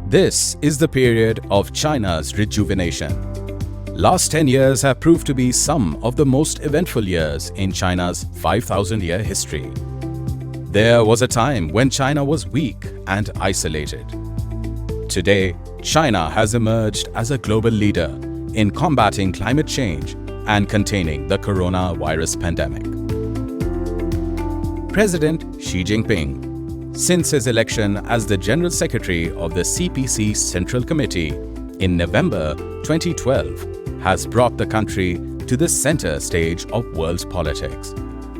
This is the period of China's rejuvenation. Last 10 years have proved to be some of the most eventful years in China's 5,000-year history. There was a time when China was weak and isolated. Today, China has emerged as a global leader in combating climate change and containing the coronavirus pandemic. President Xi Jinping, since his election as the General Secretary of the CPC Central Committee in November 2012, has brought the country to the center stage of world politics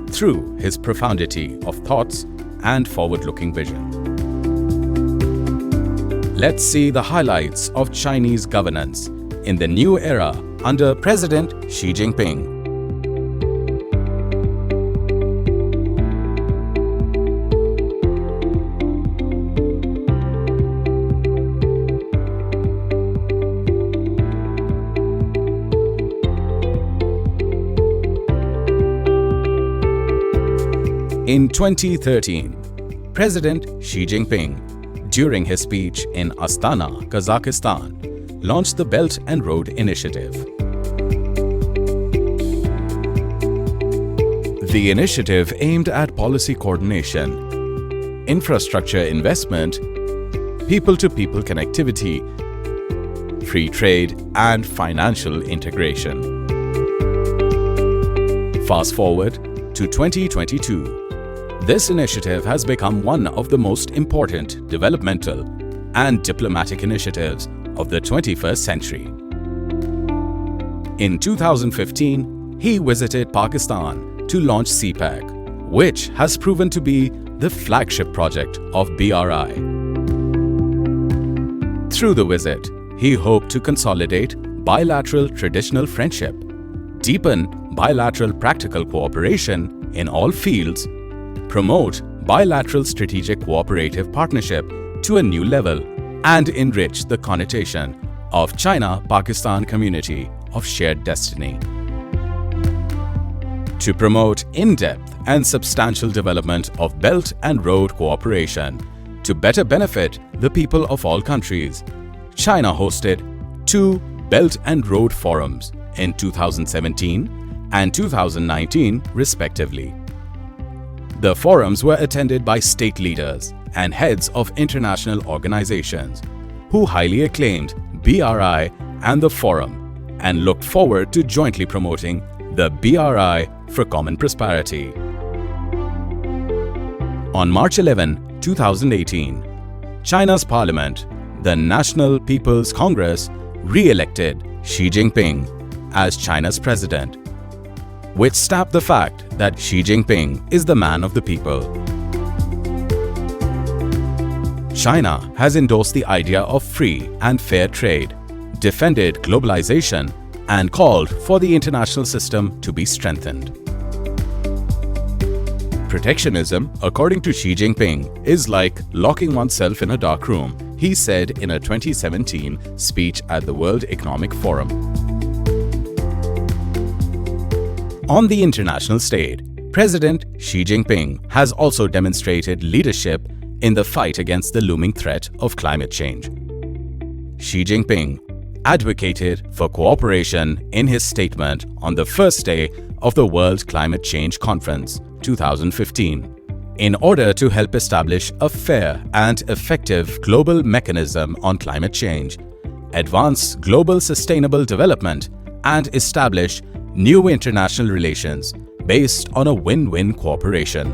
through his profundity of thoughts and forward-looking vision. Let's see the highlights of Chinese governance in the new era under President Xi Jinping. In 2013, President Xi Jinping, during his speech in Astana, Kazakhstan, launched the Belt and Road Initiative. The initiative aimed at policy coordination, infrastructure investment, people-to-people connectivity, free trade, and financial integration. Fast forward to 2022. This initiative has become one of the most important developmental and diplomatic initiatives of the 21st century. In 2015, he visited Pakistan to launch CPEC, which has proven to be the flagship project of BRI. Through the visit, he hoped to consolidate bilateral traditional friendship, deepen bilateral practical cooperation in all fields, promote bilateral strategic cooperative partnership to a new level, and enrich the connotation of China-Pakistan community of shared destiny. To promote in-depth and substantial development of Belt and Road cooperation to better benefit the people of all countries, China hosted 2 Belt and Road forums in 2017 and 2019 respectively. The forums were attended by state leaders and heads of international organizations who highly acclaimed BRI and the forum and looked forward to jointly promoting the BRI for common prosperity. On March 11, 2018, China's parliament, the National People's Congress, re-elected Xi Jinping as China's president, which stamped the fact that Xi Jinping is the man of the people. China has endorsed the idea of free and fair trade, defended globalization, and called for the international system to be strengthened. Protectionism, according to Xi Jinping, is like locking oneself in a dark room, he said in a 2017 speech at the World Economic Forum. On the international stage, President Xi Jinping has also demonstrated leadership in the fight against the looming threat of climate change. Xi Jinping advocated for cooperation in his statement on the first day of the World Climate Change Conference 2015 in order to help establish a fair and effective global mechanism on climate change, advance global sustainable development, and establish new international relations based on a win-win cooperation.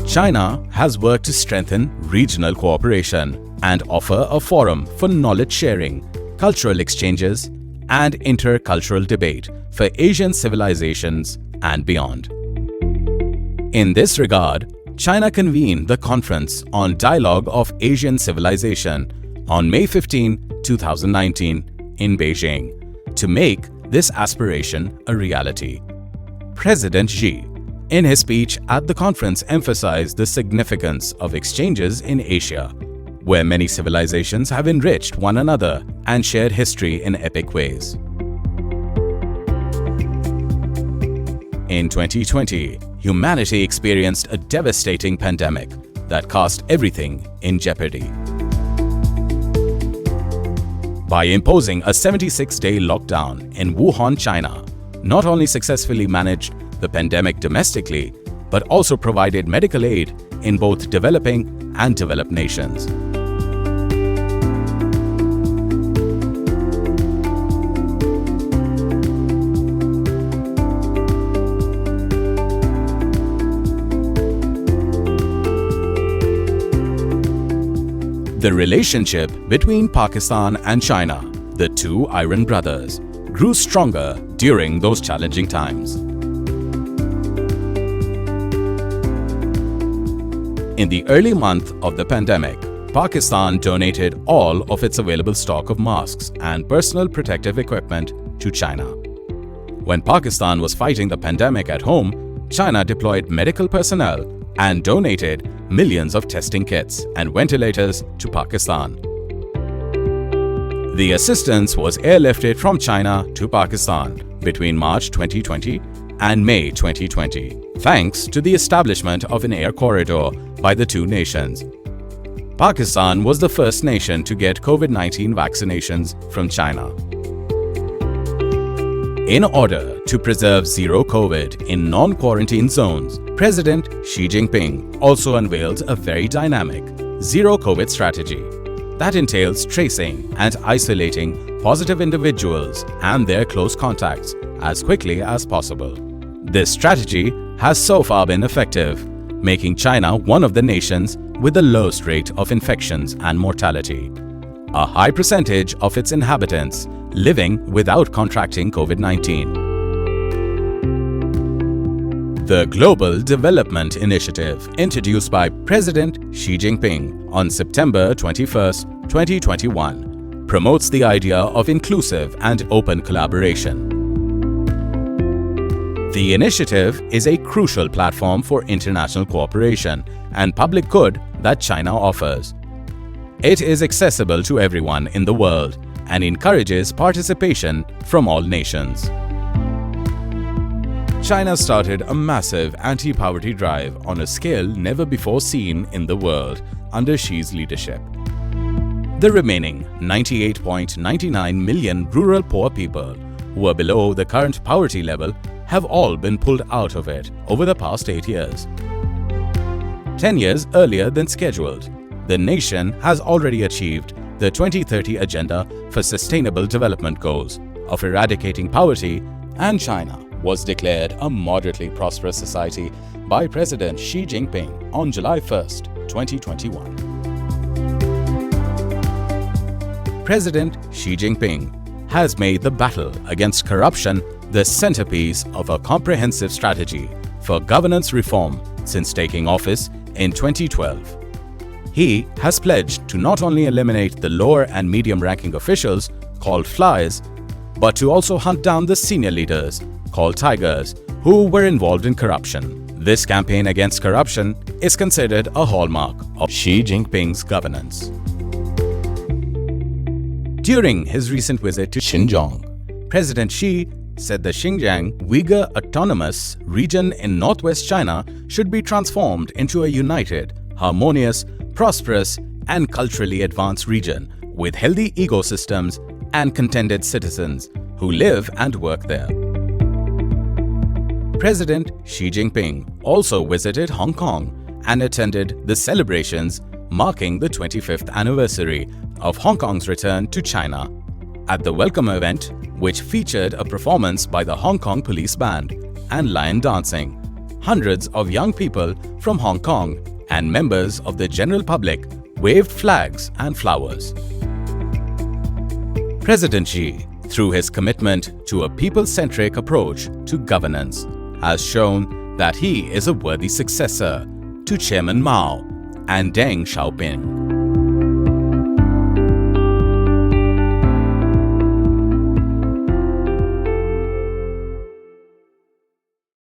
China has worked to strengthen regional cooperation and offer a forum for knowledge sharing, cultural exchanges, and intercultural debate for Asian civilizations and beyond. In this regard, China convened the Conference on Dialogue of Asian Civilization on May 15, 2019 in Beijing to make this aspiration a reality. President Xi, in his speech at the conference, emphasized the significance of exchanges in Asia, where many civilizations have enriched one another and shared history in epic ways. In 2020, humanity experienced a devastating pandemic that cast everything in jeopardy. by imposing a 76-day lockdown in Wuhan, China, not only successfully managed the pandemic domestically, but also provided medical aid in both developing and developed nations. The relationship between Pakistan and China, the two iron brothers, grew stronger during those challenging times. In the early month of the pandemic, Pakistan donated all of its available stock of masks and personal protective equipment to China. When Pakistan was fighting the pandemic at home, China deployed medical personnel and donated millions of testing kits and ventilators to Pakistan. The assistance was airlifted from China to Pakistan between March 2020 and May 2020, thanks to the establishment of an air corridor by the two nations. Pakistan was the first nation to get COVID-19 vaccinations from China. In order to preserve zero COVID in non-quarantine zones, President Xi Jinping also unveiled a very dynamic zero COVID strategy that entails tracing and isolating positive individuals and their close contacts as quickly as possible. This strategy has so far been effective, making China one of the nations with the lowest rate of infections and mortality. A high percentage of its inhabitants living without contracting COVID-19. The Global Development Initiative, introduced by President Xi Jinping on September 21, 2021, promotes the idea of inclusive and open collaboration. The initiative is a crucial platform for international cooperation and public good that China offers. It is accessible to everyone in the world and encourages participation from all nations. China started a massive anti-poverty drive on a scale never before seen in the world under Xi's leadership. The remaining 98.99 million rural poor people who are below the current poverty level have all been pulled out of it over the past 8 years. 10 years earlier than scheduled, the nation has already achieved the 2030 Agenda for Sustainable Development Goals of eradicating poverty, and China was declared a moderately prosperous society by President Xi Jinping on July 1, 2021. President Xi Jinping has made the battle against corruption the centerpiece of a comprehensive strategy for governance reform since taking office in 2012. He has pledged to not only eliminate the lower and medium-ranking officials, called flies, but to also hunt down the senior leaders, called tigers, who were involved in corruption. This campaign against corruption is considered a hallmark of Xi Jinping's governance. During his recent visit to Xinjiang, President Xi said the Xinjiang Uyghur Autonomous Region in northwest China should be transformed into a united, harmonious, prosperous, and culturally advanced region with healthy ecosystems and contented citizens who live and work there. President Xi Jinping also visited Hong Kong and attended the celebrations marking the 25th anniversary of Hong Kong's return to China. At the welcome event, which featured a performance by the Hong Kong Police Band and lion dancing, hundreds of young people from Hong Kong and members of the general public waved flags and flowers. President Xi, through his commitment to a people-centric approach to governance, has shown that he is a worthy successor to Chairman Mao and Deng Xiaoping.